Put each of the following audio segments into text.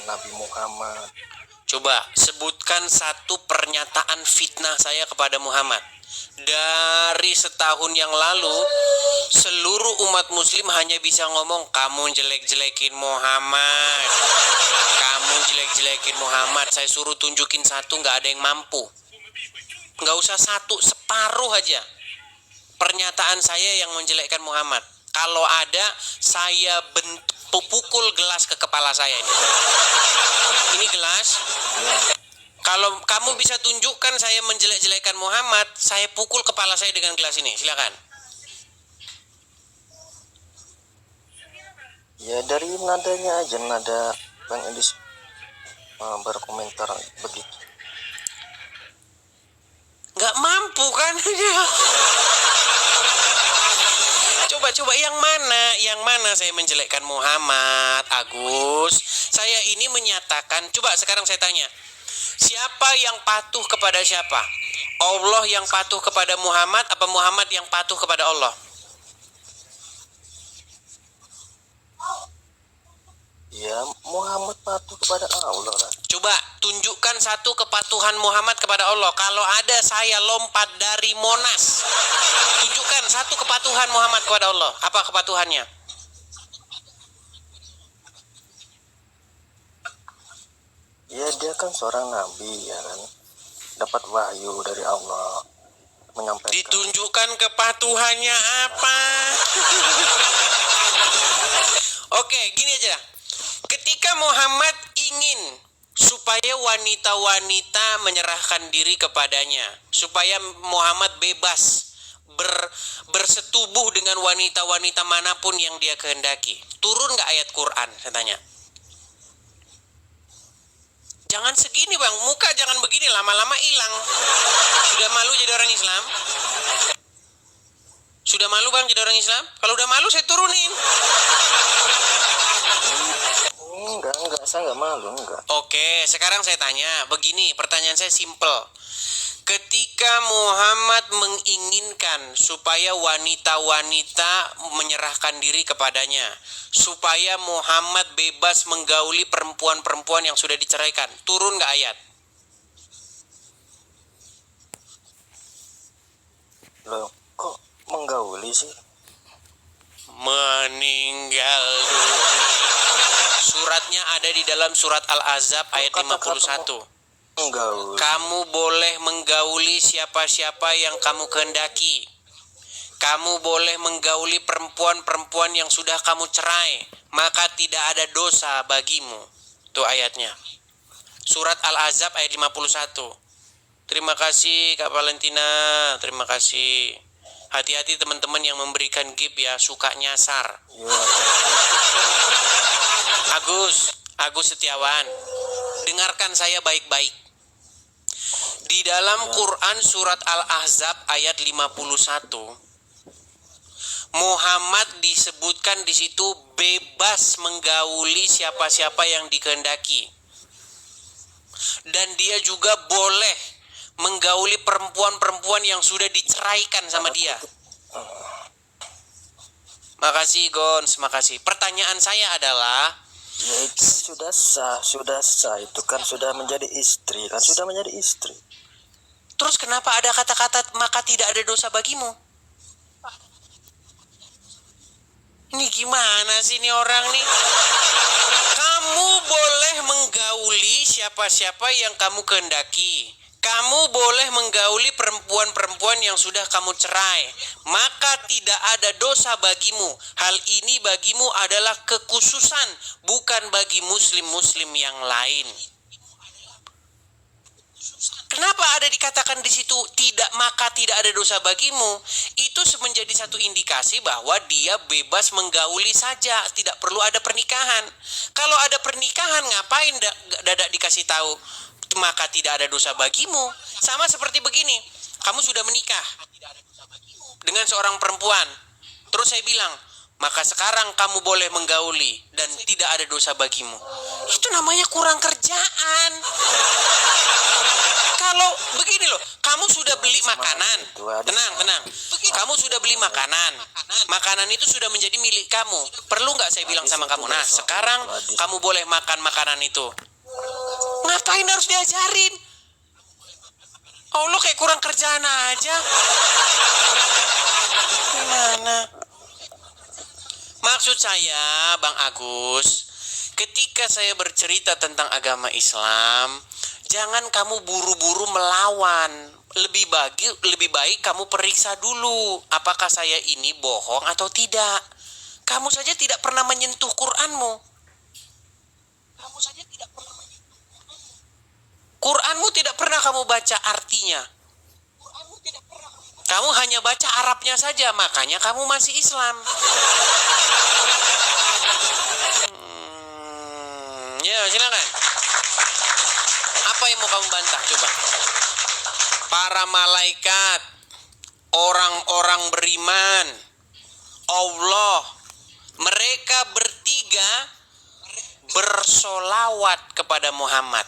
Nabi Muhammad. Coba sebutkan satu pernyataan fitnah saya kepada Muhammad. Dari setahun yang lalu, seluruh umat muslim hanya bisa ngomong, kamu jelek-jelekin Muhammad. Kamu jelek-jelekin Muhammad. Saya suruh tunjukin satu, gak ada yang mampu. Gak usah satu, separuh aja pernyataan saya yang menjelekkan Muhammad. Kalau ada, saya pukul gelas ke kepala saya ini. Ini gelas. Kalau kamu bisa tunjukkan saya menjelek-jelekan Muhammad, saya pukul kepala saya dengan gelas ini. Silakan. Ya dari nadanya aja, nada Bang Edis berkomentar begitu. Nggak mampu kan? Coba yang mana saya menjelekkan Muhammad, Agus? Saya ini menyatakan, coba sekarang saya tanya, siapa yang patuh kepada siapa? Allah yang patuh kepada Muhammad, apa Muhammad yang patuh kepada Allah? Ya Muhammad patuh kepada Allah lah. Coba tunjukkan satu kepatuhan Muhammad kepada Allah. Kalau ada, saya lompat dari Monas. Tunjukkan satu kepatuhan Muhammad kepada Allah. Apa kepatuhannya? Ya dia kan seorang nabi ya kan, dapat wahyu dari Allah menyampaikan. Ditunjukkan kepatuhannya apa? Oke, gini aja. Ketika Muhammad ingin supaya wanita-wanita menyerahkan diri kepadanya, supaya Muhammad bebas bersetubuh dengan wanita-wanita manapun yang dia kehendaki, turun nggak ayat Quran? Saya tanya. Jangan segini bang, muka jangan begini, lama-lama hilang. Sudah malu jadi orang Islam? Sudah malu bang jadi orang Islam? Kalau udah malu saya turunin. Enggak, saya enggak malu, enggak. Oke, sekarang saya tanya, begini, pertanyaan saya simple. Ketika Muhammad menginginkan supaya wanita-wanita menyerahkan diri kepadanya, supaya Muhammad bebas menggauli perempuan-perempuan yang sudah diceraikan, turun nggak ayat? Loh, kok menggauli sih? Meninggal dunia. Suratnya ada di dalam surat Al-Ahzab ayat 51. Menggauli. Kamu boleh menggauli siapa-siapa yang kamu kehendaki. Kamu boleh menggauli perempuan-perempuan yang sudah kamu cerai, maka tidak ada dosa bagimu. Itu ayatnya. Surat Al-Ahzab ayat 51. Terima kasih Kak Valentina, terima kasih. Hati-hati teman-teman yang memberikan gift ya, suka nyasar. Ya. Agus Setiawan, dengarkan saya baik-baik. Di dalam Quran surat Al-Ahzab ayat 51, Muhammad disebutkan di situ bebas menggauli siapa-siapa yang dikehendaki. Dan dia juga boleh menggauli perempuan-perempuan yang sudah diceraikan sama dia. Makasih Gons, makasih. Pertanyaan saya adalah, Ya itu sudah sah itu kan sudah menjadi istri, terus kenapa ada kata-kata maka tidak ada dosa bagimu? Ini gimana sih ini orang nih? Kamu boleh menggauli siapa-siapa yang kamu kehendaki. Kamu boleh menggauli perempuan-perempuan yang sudah kamu cerai. Maka tidak ada dosa bagimu. Hal ini bagimu adalah kekhususan, bukan bagi muslim-muslim yang lain. Kenapa ada dikatakan di situ maka tidak ada dosa bagimu? Itu menjadi satu indikasi bahwa dia bebas menggauli saja, tidak perlu ada pernikahan. Kalau ada pernikahan, ngapain dadak dikasih tahu maka tidak ada dosa bagimu? Sama seperti begini, kamu sudah menikah dengan seorang perempuan, terus saya bilang, maka sekarang kamu boleh menggauli dan tidak ada dosa bagimu. Itu namanya kurang kerjaan. Kalau begini loh, kamu sudah beli makanan. Tenang, tenang. Kamu sudah beli makanan. Makanan itu sudah menjadi milik kamu. Perlu nggak saya bilang sama kamu? Nah, sekarang kamu boleh makan makanan itu. Ngapain harus diajarin? Allah kayak kurang kerjaan aja. Gimana? Maksud saya, Bang Agus, ketika saya bercerita tentang agama Islam, jangan kamu buru-buru melawan. Lebih baik kamu periksa dulu apakah saya ini bohong atau tidak. Kamu saja tidak pernah menyentuh Qur'anmu. Qur'anmu tidak pernah kamu baca artinya. Kamu hanya baca Arabnya saja, makanya kamu masih Islam. Ya, silakan. Apa yang mau kamu bantah? Coba. Para malaikat, orang-orang beriman, Allah, mereka bertiga bersolawat kepada Muhammad.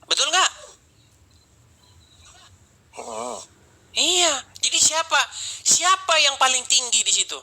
Betul nggak? Iya. Jadi siapa yang paling tinggi di situ?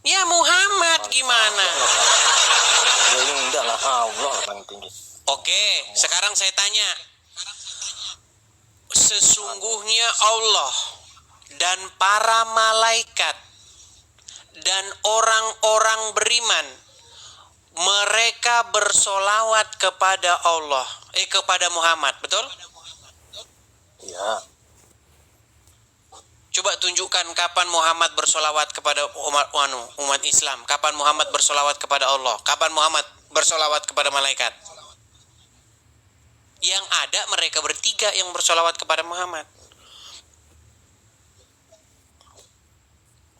Ya Muhammad, gimana? Ya enggak lah, Allah paling tinggi. Oke, sekarang saya tanya. Sesungguhnya Allah dan para malaikat dan orang-orang beriman, mereka bersolawat kepada Allah, kepada Muhammad, betul? Ya. Coba tunjukkan kapan Muhammad bersolawat kepada umat Islam. Kapan Muhammad bersolawat kepada Allah. Kapan Muhammad bersolawat kepada malaikat. Yang ada mereka bertiga yang bersolawat kepada Muhammad.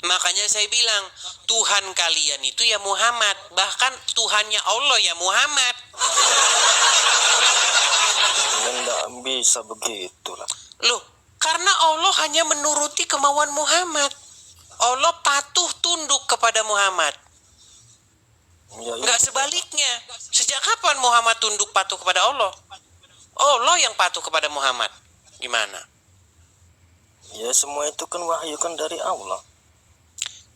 Makanya saya bilang, Tuhan kalian itu ya Muhammad. Bahkan Tuhannya Allah ya Muhammad. Ya enggak bisa begitulah. Loh, karena Allah hanya menuruti kemauan Muhammad. Allah patuh tunduk kepada Muhammad. Ya, Enggak sebaliknya. Sejak kapan Muhammad tunduk patuh kepada Allah? Allah yang patuh kepada Muhammad. Gimana? Ya semua itu kan wahyu kan dari Allah.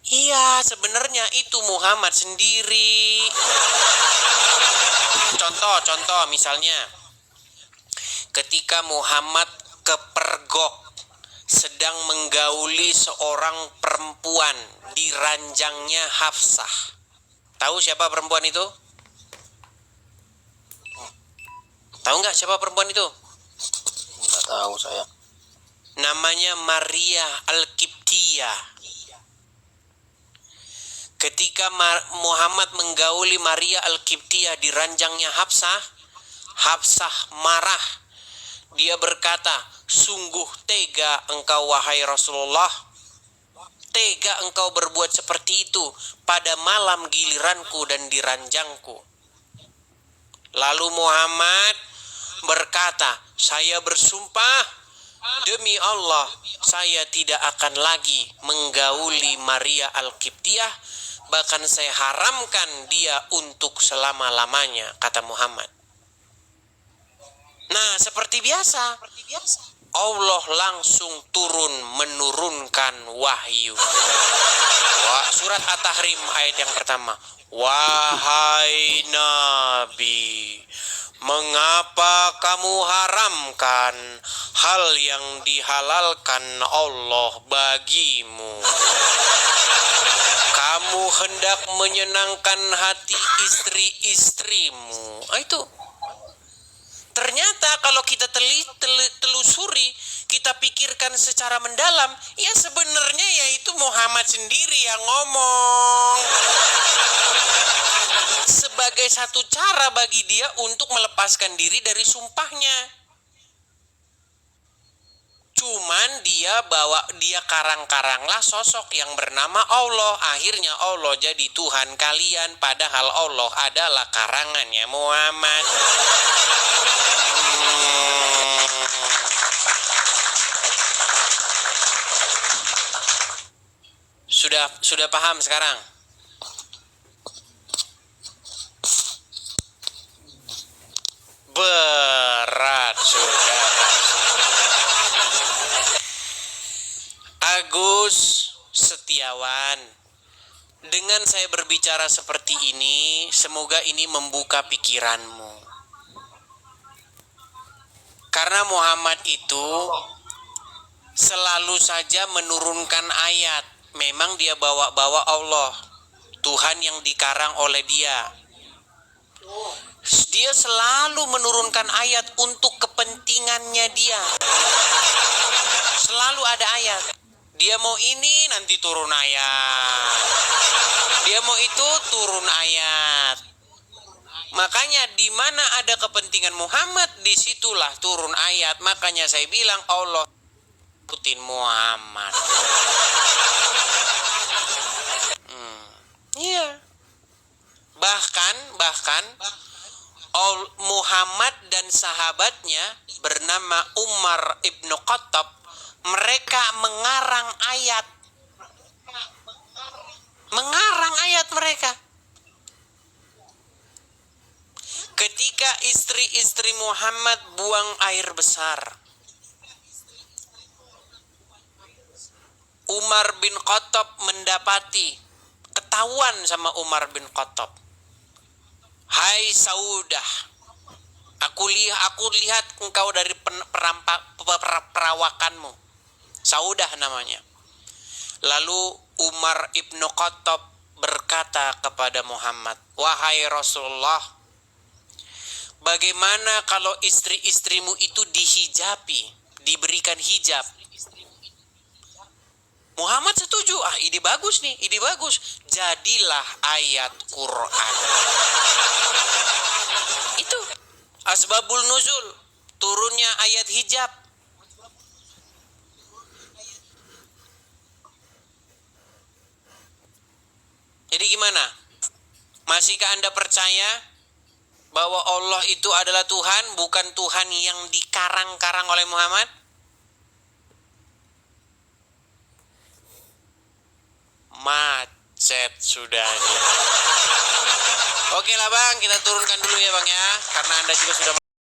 Iya, sebenarnya itu Muhammad sendiri. Contoh misalnya, ketika Muhammad kepergok sedang menggauli seorang perempuan di ranjangnya Hafsah. Tahu siapa perempuan itu? Tahu nggak siapa perempuan itu? Nggak tahu saya. Namanya Maria Al-Qibtiyah. Ketika Muhammad menggauli Maria Al-Qibtiyah di ranjangnya Hafsah, Hafsah marah. Dia berkata, sungguh tega engkau wahai Rasulullah. Tega engkau berbuat seperti itu pada malam giliranku dan di ranjangku. Lalu Muhammad berkata, saya bersumpah demi Allah, saya tidak akan lagi menggauli Maria Al-Qibtiyah, bahkan saya haramkan dia untuk selama-lamanya, kata Muhammad. Nah, seperti biasa, Allah langsung menurunkan wahyu. Surat At-Tahrim ayat yang pertama. Wahai Nabi, mengapa kamu haramkan hal yang dihalalkan Allah bagimu? Kamu hendak menyenangkan hati istri-istrimu. Itu. Ternyata kalau kita telusuri, kita pikirkan secara mendalam, ya sebenarnya yaitu Muhammad sendiri yang ngomong. Sebagai satu cara bagi dia untuk melepaskan diri dari sumpahnya. Cuman dia karang-karanglah sosok yang bernama Allah. Akhirnya Allah jadi Tuhan kalian, padahal Allah adalah karangannya Muhammad. Sudah paham sekarang? saya berbicara seperti ini, semoga ini membuka pikiranmu. Karena Muhammad itu selalu saja menurunkan ayat. Memang dia bawa-bawa Allah, Tuhan yang dikarang oleh dia. Dia selalu menurunkan ayat untuk kepentingannya dia. Selalu ada ayat. Dia mau ini, nanti turun ayat. Dia mau itu, turun ayat. Makanya di mana ada kepentingan Muhammad, disitulah turun ayat. Makanya saya bilang Allah ikutin Muhammad. Iya. Bahkan Muhammad dan sahabatnya bernama Umar ibnu Khattab, mereka mengarang ayat mereka. Ketika istri-istri Muhammad buang air besar, Umar bin Khattab mendapati, ketahuan sama Umar bin Khattab. Hai Saudah, aku lihat engkau dari perawakanmu. Saudah namanya. Lalu Umar ibnu Khattab berkata kepada Muhammad, wahai Rasulullah, bagaimana kalau istri-istrimu itu dihijabi, diberikan hijab? Muhammad setuju, ide bagus nih, ide bagus. Jadilah ayat Quran. Itu asbabul nuzul, turunnya ayat hijab. Jadi gimana? Masihkah Anda percaya bahwa Allah itu adalah Tuhan, bukan Tuhan yang dikarang-karang oleh Muhammad? Macet sudah. Oke lah Bang, kita turunkan dulu ya Bang ya, karena Anda juga sudah